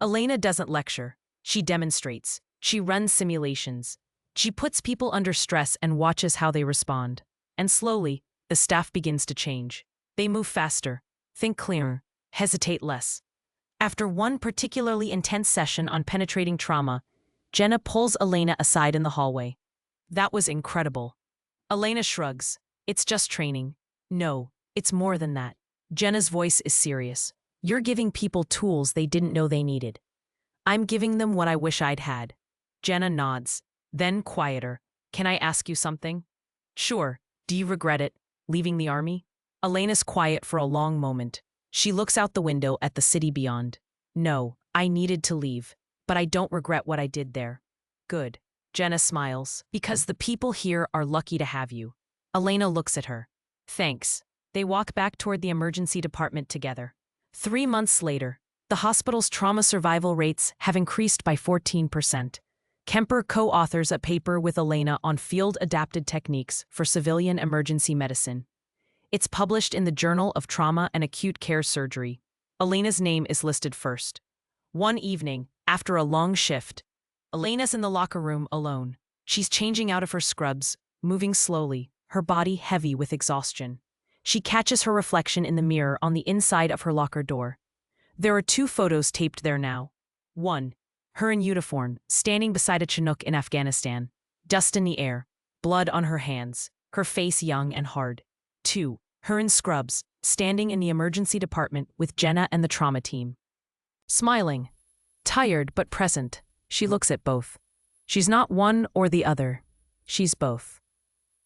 Elena doesn't lecture. She demonstrates. She runs simulations. She puts people under stress and watches how they respond. And slowly, the staff begins to change. They move faster, think clearer, hesitate less. After one particularly intense session on penetrating trauma, Jenna pulls Elena aside in the hallway. That was incredible. Elena shrugs. It's just training. No, it's more than that. Jenna's voice is serious. You're giving people tools they didn't know they needed. I'm giving them what I wish I'd had. Jenna nods, then quieter. Can I ask you something? Sure. Do you regret it, leaving the army? Elena's quiet for a long moment. She looks out the window at the city beyond. No, I needed to leave, but I don't regret what I did there. Good. Jenna smiles. Because the people here are lucky to have you. Elena looks at her. Thanks. They walk back toward the emergency department together. 3 months later, the hospital's trauma survival rates have increased by 14%. Kemper co-authors a paper with Elena on field-adapted techniques for civilian emergency medicine. It's published in the Journal of Trauma and Acute Care Surgery. Elena's name is listed first. One evening, after a long shift, Elena's in the locker room alone. She's changing out of her scrubs, moving slowly, her body heavy with exhaustion. She catches her reflection in the mirror on the inside of her locker door. There are 2 photos taped there now. 1. Her in uniform, standing beside a Chinook in Afghanistan. Dust in the air, blood on her hands, her face young and hard. 2. Her in scrubs, standing in the emergency department with Jenna and the trauma team. Smiling, tired but present, she looks at both. She's not one or the other. She's both.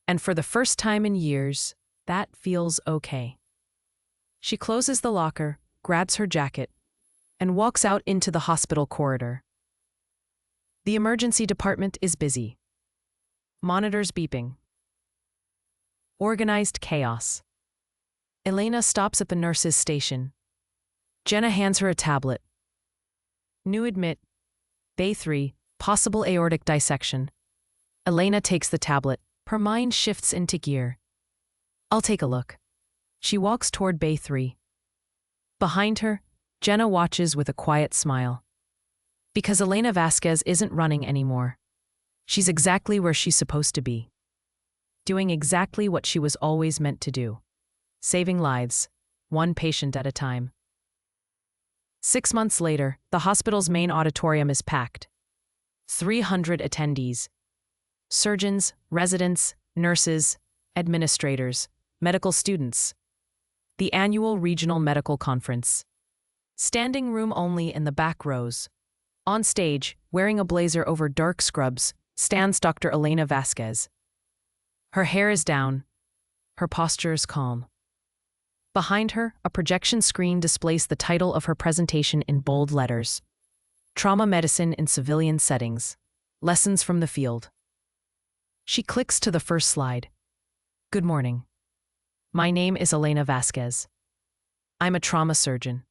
And for the first time in years, that feels okay. She closes the locker, grabs her jacket, and walks out into the hospital corridor. The emergency department is busy. Monitors beeping. Organized chaos. Elena stops at the nurse's station. Jenna hands her a tablet. New admit. Bay 3, possible aortic dissection. Elena takes the tablet. Her mind shifts into gear. I'll take a look. She walks toward Bay 3. Behind her, Jenna watches with a quiet smile. Because Elena Vasquez isn't running anymore. She's exactly where she's supposed to be. Doing exactly what she was always meant to do. Saving lives, one patient at a time. 6 months later, the hospital's main auditorium is packed. 300 attendees. surgeons, residents, nurses, administrators, medical students. The annual Regional Medical Conference. Standing room only in the back rows. On stage, wearing a blazer over dark scrubs, stands Dr. Elena Vasquez. Her hair is down. Her posture is calm. Behind her, a projection screen displays the title of her presentation in bold letters. Trauma Medicine in Civilian Settings. Lessons from the Field. She clicks to the first slide. Good morning. My name is Elena Vasquez. I'm a trauma surgeon.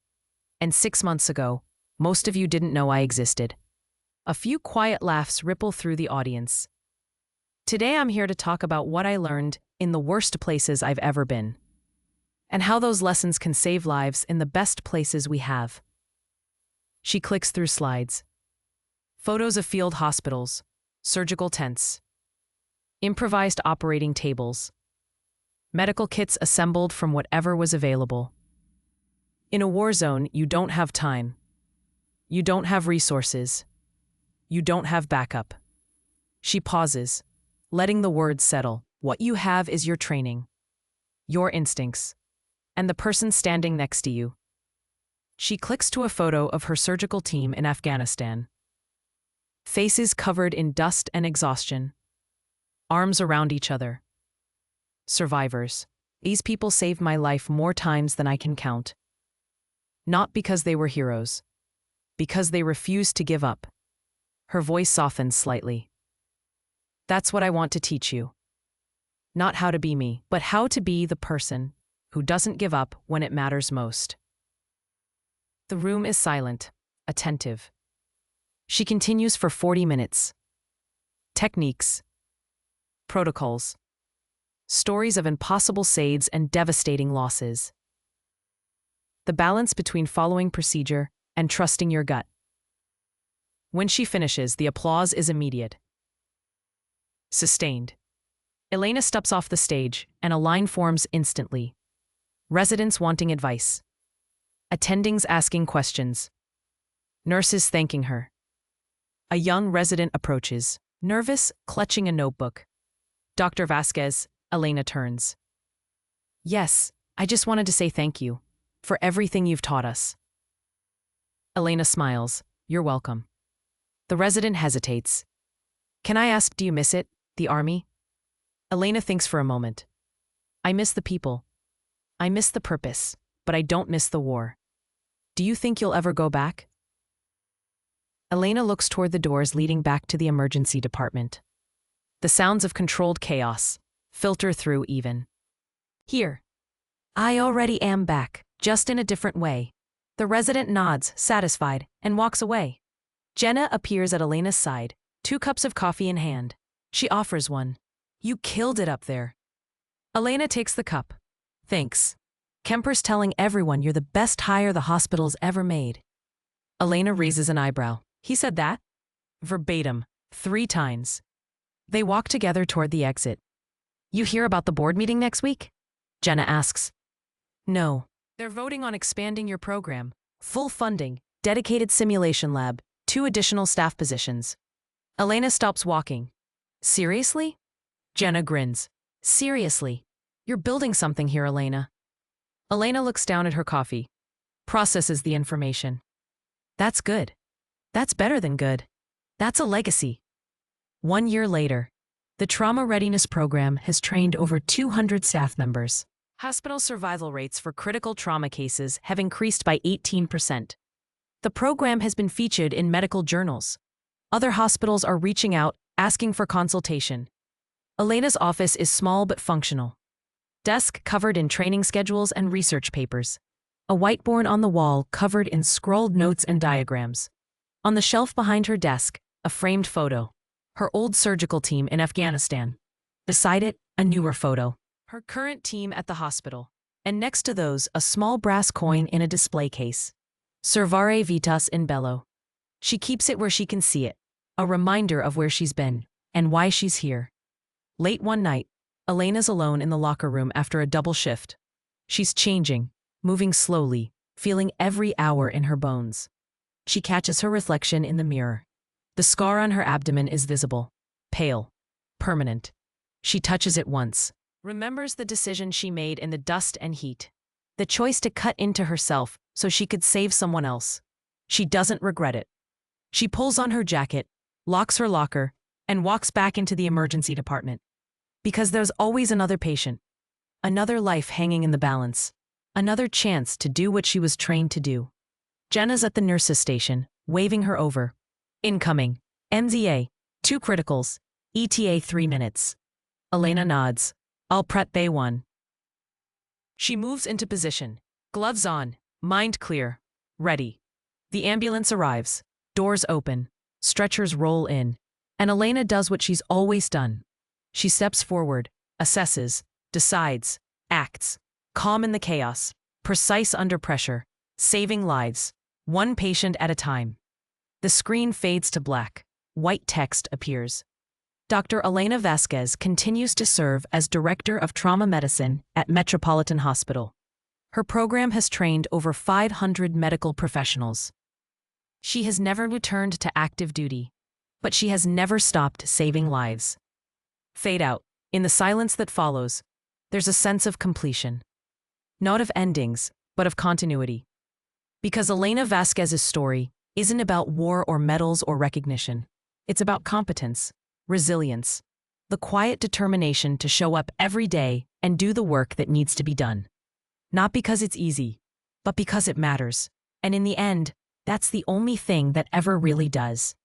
And 6 months ago, most of you didn't know I existed. A few quiet laughs ripple through the audience. Today I'm here to talk about what I learned in the worst places I've ever been, and how those lessons can save lives in the best places we have. She clicks through slides. Photos of field hospitals, surgical tents, improvised operating tables, medical kits assembled from whatever was available. In a war zone, you don't have time. You don't have resources. You don't have backup. She pauses, letting the words settle. What you have is your training, your instincts, and the person standing next to you. She clicks to a photo of her surgical team in Afghanistan. Faces covered in dust and exhaustion. Arms around each other. Survivors. These people saved my life more times than I can count. Not because they were heroes. Because they refused to give up. Her voice softens slightly. That's what I want to teach you. Not how to be me, but how to be the person who doesn't give up when it matters most. The room is silent, attentive. She continues for 40 minutes. Techniques. Protocols. Stories of impossible saves and devastating losses. The balance between following procedure and trusting your gut. When she finishes, the applause is immediate. Sustained. Elena steps off the stage, and a line forms instantly. Residents wanting advice. Attendings asking questions. Nurses thanking her. A young resident approaches, nervous, clutching a notebook. Dr. Vasquez, Elena turns. Yes, I just wanted to say thank you for everything you've taught us. Elena smiles. You're welcome. The resident hesitates. Can I ask, do you miss it, the army? Elena thinks for a moment. I miss the people. I miss the purpose, but I don't miss the war. Do you think you'll ever go back? Elena looks toward the doors leading back to the emergency department. The sounds of controlled chaos filter through even. Here. I already am back, just in a different way. The resident nods, satisfied, and walks away. Jenna appears at Elena's side, 2 cups of coffee in hand. She offers one. You killed it up there. Elena takes the cup. Thanks. Kemper's telling everyone you're the best hire the hospital's ever made. Elena raises an eyebrow. He said that? Verbatim, 3 times. They walk together toward the exit. You hear about the board meeting next week? Jenna asks. No. They're voting on expanding your program. Full funding, dedicated simulation lab, 2 additional staff positions. Elena stops walking. Seriously? Jenna grins. Seriously. You're building something here, Elena. Elena looks down at her coffee. Processes the information. That's good. That's better than good. That's a legacy. 1 year later, the Trauma Readiness Program has trained over 200 staff members. Hospital survival rates for critical trauma cases have increased by 18%. The program has been featured in medical journals. Other hospitals are reaching out, asking for consultation. Elena's office is small but functional. Desk covered in training schedules and research papers. A whiteboard on the wall covered in scrolled notes and diagrams. On the shelf behind her desk, a framed photo. Her old surgical team in Afghanistan. Beside it, a newer photo. Her current team at the hospital. And next to those, a small brass coin in a display case. Servare Vitas in bello. She keeps it where she can see it. A reminder of where she's been, and why she's here. Late one night, Elena's alone in the locker room after a double shift. She's changing, moving slowly, feeling every hour in her bones. She catches her reflection in the mirror. The scar on her abdomen is visible, pale, permanent. She touches it once, remembers the decision she made in the dust and heat, the choice to cut into herself so she could save someone else. She doesn't regret it. She pulls on her jacket, locks her locker, and walks back into the emergency department. Because there's always another patient, another life hanging in the balance, another chance to do what she was trained to do. Jenna's at the nurse's station, waving her over. Incoming. MZA, 2 criticals. ETA 3 minutes. Elena nods. I'll prep Bay 1. She moves into position. Gloves on, mind clear, ready. The ambulance arrives. Doors open. Stretchers roll in. And Elena does what she's always done. She steps forward, assesses, decides, acts, calm in the chaos, precise under pressure, saving lives, one patient at a time. The screen fades to black. White text appears. Dr. Elena Vasquez continues to serve as Director of Trauma Medicine at Metropolitan Hospital. Her program has trained over 500 medical professionals. She has never returned to active duty, but she has never stopped saving lives. Fade out. In the silence that follows, there's a sense of completion. Not of endings, but of continuity. Because Elena Vasquez's story isn't about war or medals or recognition. It's about competence, resilience, the quiet determination to show up every day and do the work that needs to be done. Not because it's easy, but because it matters. And in the end, that's the only thing that ever really does.